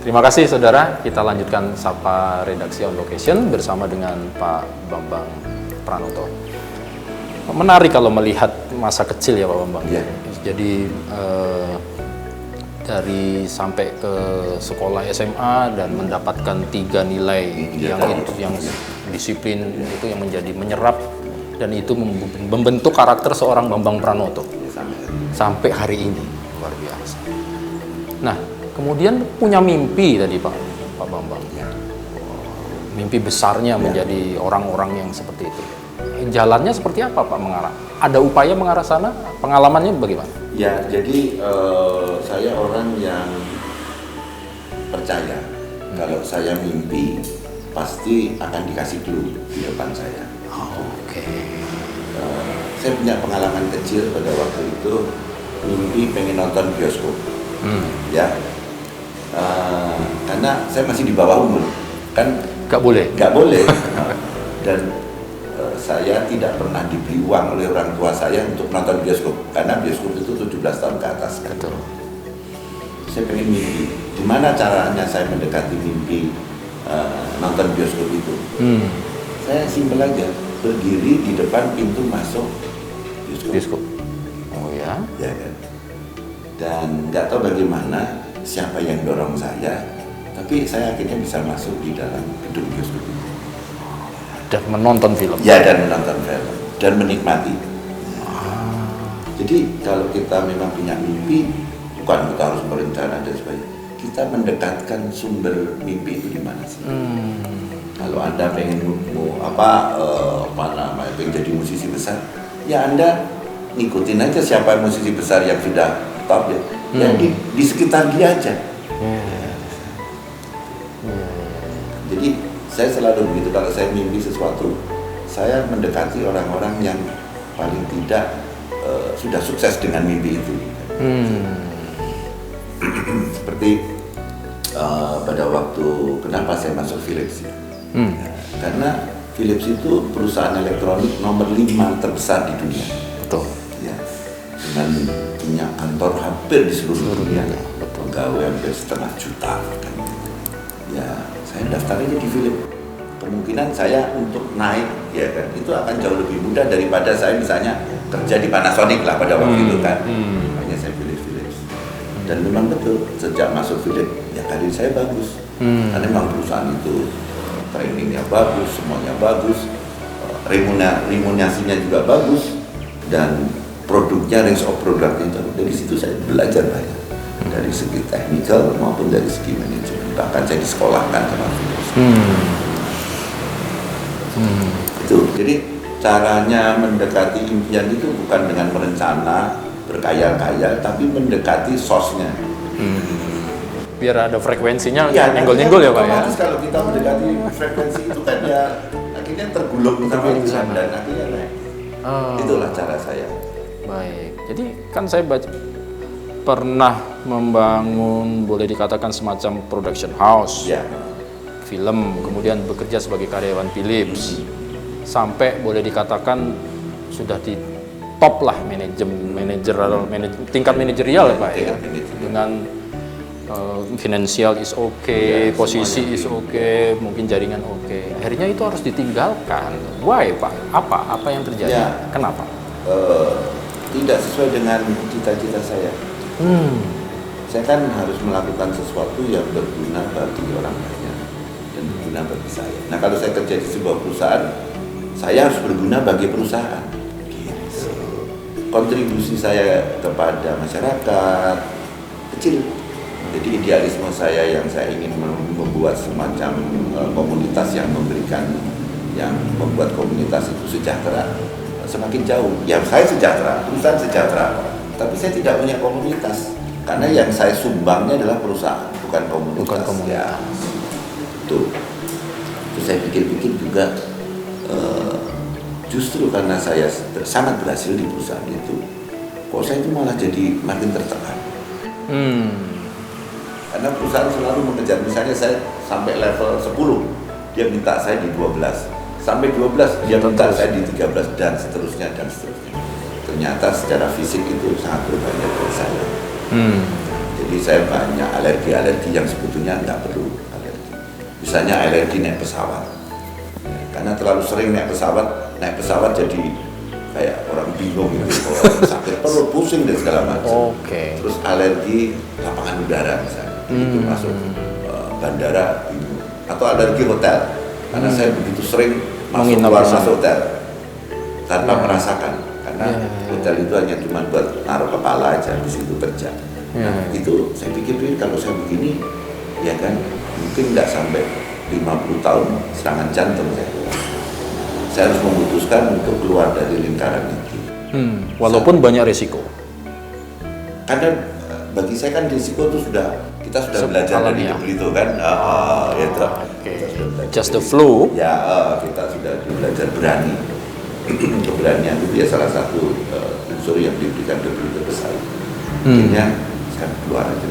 Terima kasih saudara, kita lanjutkan Sapa Redaksi on Location bersama dengan Pak Bambang Pranoto. Menarik kalau melihat masa kecil ya Pak Bambang. Ya. Jadi dari sampai ke sekolah SMA dan mendapatkan 3 nilai yang disiplin itu yang menjadi menyerap dan itu membentuk karakter seorang Bambang Pranoto sampai hari ini, luar biasa. Nah, kemudian punya mimpi tadi Pak Bambang, mimpi besarnya menjadi orang-orang yang seperti itu. Jalannya seperti apa Pak mengarah? Ada upaya mengarah sana? Pengalamannya bagaimana? Ya, jadi saya orang yang percaya kalau saya mimpi pasti akan dikasih clue di depan saya. Oke. Saya punya pengalaman kecil pada waktu itu mimpi pengen nonton bioskop, ya. Karena saya masih di bawah umur, kan? Nggak boleh. Dan saya tidak pernah diberi uang oleh orang tua saya untuk nonton bioskop karena bioskop itu 17 tahun ke atas kan. Betul. Saya pengen mimpi. Gimana caranya saya mendekati mimpi nonton bioskop itu? Saya simpel aja, berdiri di depan pintu masuk bioskop. Oh ya? Ya kan. Dan nggak tahu bagaimana siapa yang dorong saya, tapi saya akhirnya bisa masuk di dalam gedung bioskop itu. Dan menonton film. Ya, dan menonton film dan menikmati. Jadi kalau kita memang punya mimpi, bukan kita harus berencana dan sebagainya. Kita mendekatkan sumber mimpi itu di mana sih? Kalau Anda pengen pengen jadi musisi besar, ya Anda ngikutin aja siapa musisi besar yang sudah top ya. Ya di sekitar dia aja. Jadi saya selalu begitu, kalau saya mimpi sesuatu, saya mendekati orang-orang yang paling tidak sudah sukses dengan mimpi itu. Seperti pada waktu, kenapa saya masuk Philips ya? Karena Philips itu perusahaan elektronik nomor 5 terbesar di dunia. Betul. Ya, dengan punya kantor hampir di seluruh dunia. Pegawai hampir 1,5 juta. Kan. Ya, saya daftar aja di Philips. Kemungkinan saya untuk naik ya kan itu akan jauh lebih mudah daripada saya misalnya kerja di Panasonic lah pada waktu itu kan. Makanya saya pilih Philips. Dan memang betul sejak masuk Philips ya karir saya bagus. Karena memang perusahaan itu trainingnya bagus, semuanya bagus, remunerasinya juga bagus dan produknya, range of produknya itu. Dari situ saya belajar banyak dari segi teknikal maupun dari segi manajemen. Bahkan saya disekolahkan sama Philips. Itu jadi caranya mendekati impian itu bukan dengan merencana berkayal-kayal, tapi mendekati source-nya. Biar ada frekuensinya, Ya, nyenggol-nyenggol ya Pak ya. Kalau kita mendekati frekuensi itu kan ya akhirnya tergulung sama itu kan, dan akhirnya naik. Itulah cara saya. Baik, jadi kan saya pernah membangun boleh dikatakan semacam production house. Ya. Film, kemudian bekerja sebagai karyawan Philips, sampai boleh dikatakan sudah di top lah tingkat manajerial ya Pak ya, dengan finansial is okay, posisi is okay, mungkin jaringan okay. Akhirnya itu harus ditinggalkan. Why Pak? Apa yang terjadi? Ya. Kenapa? Tidak sesuai dengan cita-cita saya. Saya kan harus melakukan sesuatu yang berguna bagi orang banyak dan berguna bagi saya. Nah, kalau saya kerja di sebuah perusahaan, saya harus berguna bagi perusahaan. Gitu. Kontribusi saya kepada masyarakat kecil. Jadi idealisme saya yang saya ingin membuat semacam komunitas yang membuat komunitas itu sejahtera semakin jauh. Ya saya sejahtera, perusahaan sejahtera, tapi saya tidak punya komunitas karena yang saya sumbangnya adalah perusahaan, bukan komunitas. Ya. Terus saya pikir-pikir juga justru karena saya sangat berhasil di perusahaan itu, kok saya itu malah jadi makin tertekan. Karena perusahaan selalu mengejar, misalnya saya sampai level 10, dia minta saya di 12, sampai 12 dia minta saya di 13 dan seterusnya dan seterusnya. Ternyata secara fisik itu sangat berbahaya buat saya. Jadi Jadi saya banyak alergi yang sebetulnya nggak perlu alergi. Misalnya alergi naik pesawat. Karena terlalu sering naik pesawat jadi kayak orang bingung gitu, sakit perut, pusing dan segala macam. Terus alergi lapangan udara misalnya, itu masuk bandara atau alergi hotel. Karena saya begitu sering masuk hotel tanpa merasakan, karena hotel itu hanya cuma buat naruh kepala aja, di situ kerja. Nah, itu saya pikir kalau saya begini, ya kan mungkin nggak sampai 50 tahun serangan jantung saya harus memutuskan untuk keluar dari lingkaran itu. Walaupun banyak risiko. Karena bagi saya kan risiko itu kita sudah belajar dari itu kan. Just the flow. Ya, kita sudah belajar berani. Keberanian itu ya salah satu unsur yang diberikan ke besar. Akhirnya saya keluar aja.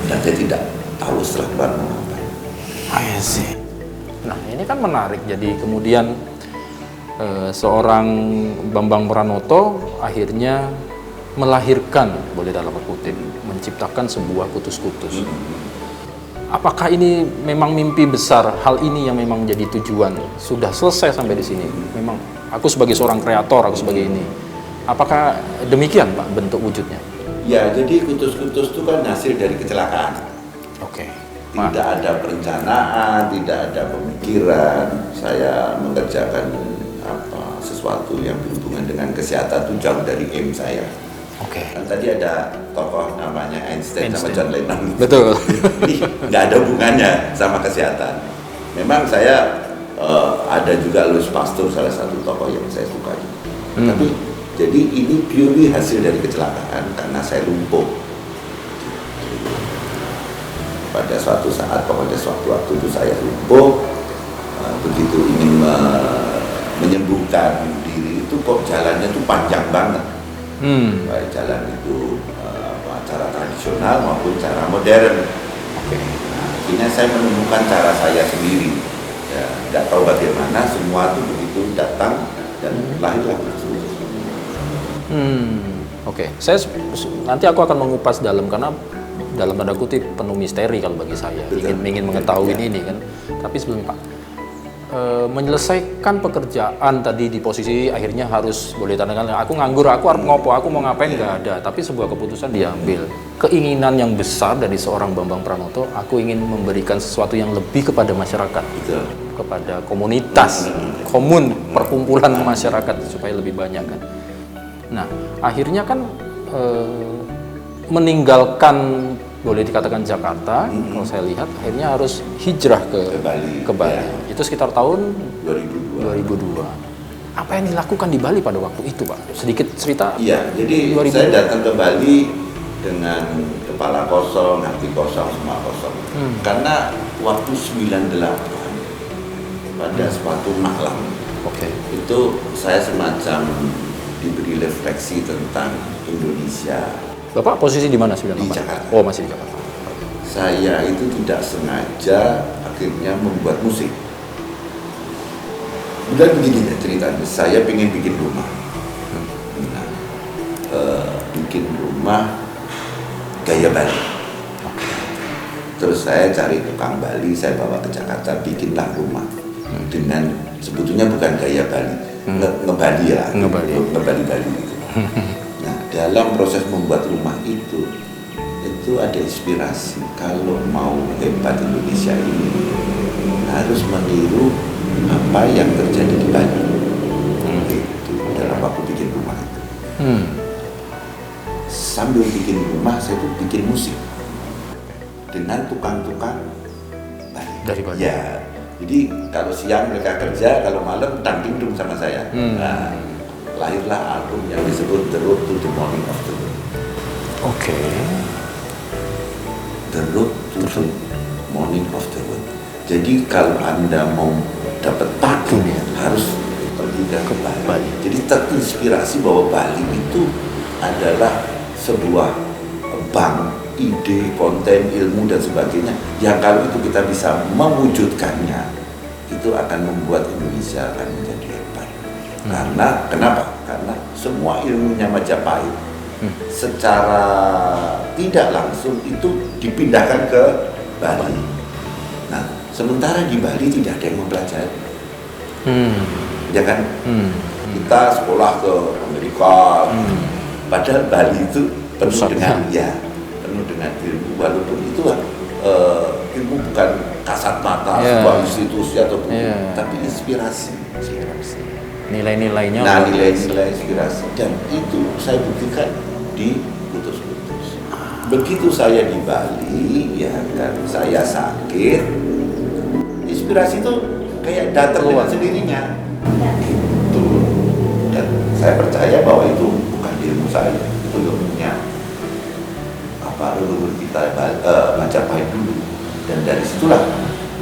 Dan saya tidak tahu setelah keluar mau apa. I see. Nah, ini kan menarik. Jadi kemudian seorang Bambang Pranoto akhirnya melahirkan, boleh dalam kutip, menciptakan sebuah kutus-kutus. Apakah ini memang mimpi besar? Hal ini yang memang jadi tujuan. Sudah selesai sampai di sini. Memang aku sebagai seorang kreator, aku sebagai ini. Apakah demikian, Pak, bentuk wujudnya? Ya, jadi kutus-kutus itu kan hasil dari kecelakaan. Oke. Tidak ada perencanaan, tidak ada pemikiran. Saya mengerjakan sesuatu yang berhubungan dengan kesehatan itu jauh dari aim saya. Oke. Kan tadi ada tokoh namanya Einstein sama John Lennon. Betul. Ini nggak ada hubungannya sama kesehatan. Memang saya ada juga Louis Pasteur, salah satu tokoh yang saya suka. Tapi jadi ini purely hasil dari kecelakaan karena saya lumpuh. Pada suatu saat, pada suatu waktu itu saya lumpuh, begitu ingin menyembuhkan diri itu kok jalannya itu panjang banget. Baik jalan itu cara tradisional maupun cara modern. Nah, akhirnya saya menemukan cara saya sendiri. Ya, tidak tahu bagaimana semua itu begitu datang dan lahirlah itu. Oke. Nanti aku akan mengupas dalam karena dalam tanda kutip penuh misteri kalau bagi saya. Ingin mengetahui ini kan. Tapi sebelumnya Pak, menyelesaikan pekerjaan tadi di posisi akhirnya harus boleh tandakan aku nganggur, aku harus ngopo, aku mau ngapain nggak ada. Tapi sebuah keputusan diambil. Keinginan yang besar dari seorang Bambang Pranoto, aku ingin memberikan sesuatu yang lebih kepada masyarakat, kepada komunitas, perkumpulan masyarakat supaya lebih banyak kan. Nah, akhirnya kan meninggalkan boleh dikatakan Jakarta, kalau saya lihat akhirnya harus hijrah ke Bali. Ya. Itu sekitar tahun 2002. Apa yang dilakukan di Bali pada waktu itu, Pak? Sedikit cerita. Iya, jadi 2002. Saya datang ke Bali dengan kepala kosong, hati kosong, semua kosong. Karena waktu 98 pada suatu malam, itu saya semacam diberi refleksi tentang Indonesia. Bapak posisi di mana 98? Di Jakarta. Oh, masih di Jakarta. Saya itu tidak sengaja akhirnya membuat musik. Udah begini ya ceritanya, saya pengen bikin rumah. Bikin rumah gaya Bali. Terus saya cari tukang Bali, saya bawa ke Jakarta, bikinlah rumah. Dengan sebetulnya bukan gaya Bali, ngebali ya, ngebali-bali gitu. Nah, dalam proses membuat rumah itu ada inspirasi. Kalau mau hebat Indonesia ini harus meniru apa yang terjadi di Bali. Itu dalam waktu bikin rumah itu. Sambil bikin rumah, saya tuh bikin musik dengan tukang-tukang Bali. Dari Bali. Ya, jadi kalau siang mereka kerja, kalau malam tanding sama saya. Nah, lahirlah album yang disebut The Road to the Morning of the World. Oke. The Road to the Morning of the World. Jadi kalau Anda mau dapat pagi harus pergi ke Bali. Jadi terinspirasi bahwa Bali itu adalah sebuah bank ide, konten, ilmu dan sebagainya yang kalau itu kita bisa mewujudkannya, itu akan membuat Indonesia akan menjadi hebat. Karena kenapa? Karena semua ilmunya Majapahit secara tidak langsung itu dipindahkan ke Bali. Nah, sementara di Bali tidak ada yang mempelajari, ya kan? Kita sekolah ke Amerika, padahal Bali itu penuh dengan penuh dengan ilmu, walaupun itu ilmu bukan kasat mata sebuah institusi atau tapi inspirasi. Nilai-nilainya. Nah, nilai-nilai inspirasi, dan itu saya buktikan di Kutus-Kutus. Begitu saya di Bali, ya kan, saya sakit, inspirasi itu kayak datang dengan sendirinya. Gitu. Dan saya percaya bahwa itu bukan ilmu saya, itu ilmunya leluhur kita Majapahit dulu, dan dari situlah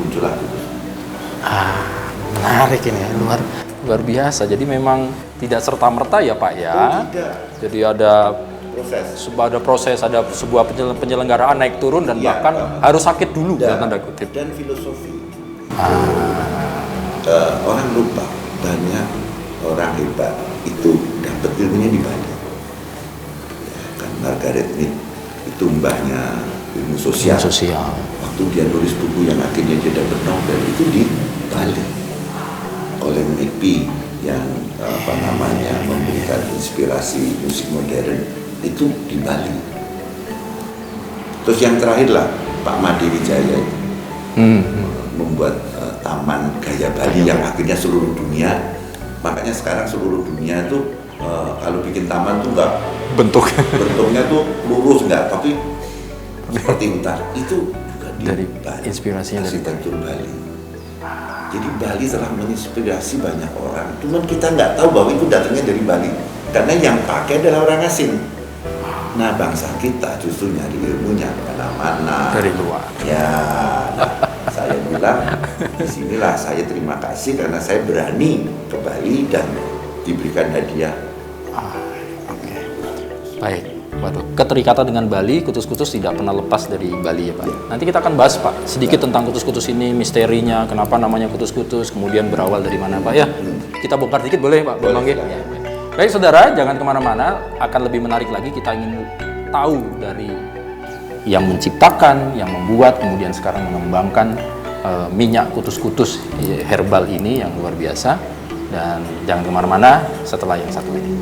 muncullah Kutus. Menarik ini ya, luar biasa. Jadi memang tidak serta-merta ya Pak ya. Tidak. Jadi ada proses, ada sebuah penyelenggaraan naik turun dan bahkan harus sakit dulu dalam tanda kutip. Dan filosofi. Orang lupa, banyak orang hebat itu dapat ilmunya di Bali. Ya, kan Margaret Mead itu mbahnya ilmu sosial. Waktu dia nulis buku yang akhirnya dia dapat Nobel itu di Bali. Oleh McPhee yang memberikan inspirasi musik modern itu di Bali. Terus yang terakhir lah Pak Made Wijaya itu membuat taman gaya Bali yang akhirnya seluruh dunia. Makanya sekarang seluruh dunia tuh kalau bikin taman tuh nggak bentuknya tuh lurus nggak, tapi seperti hutan. Itu juga dari Bali. Inspirasinya dari Bali. Jadi Bali telah menginspirasi banyak orang. Cuman kita nggak tahu bahwa itu datangnya dari Bali, karena yang pakai adalah orang asing. Nah, bangsa kita justru nyari ilmunya kemana-mana dari luar. Ya, saya bilang disinilah saya terima kasih karena saya berani ke Bali dan diberikan hadiah. Baik. Waduh, keterikatan dengan Bali, Kutus-Kutus tidak pernah lepas dari Bali ya Pak. Nanti kita akan bahas Pak sedikit tentang Kutus-Kutus ini, misterinya, kenapa namanya Kutus-Kutus, kemudian berawal dari mana Pak ya. Kita bongkar dikit boleh Pak Bambang ya. Baik saudara, jangan kemana-mana, akan lebih menarik lagi. Kita ingin tahu dari yang menciptakan, yang membuat, kemudian sekarang mengembangkan minyak Kutus-Kutus herbal ini yang luar biasa. Dan jangan kemana-mana setelah yang satu ini.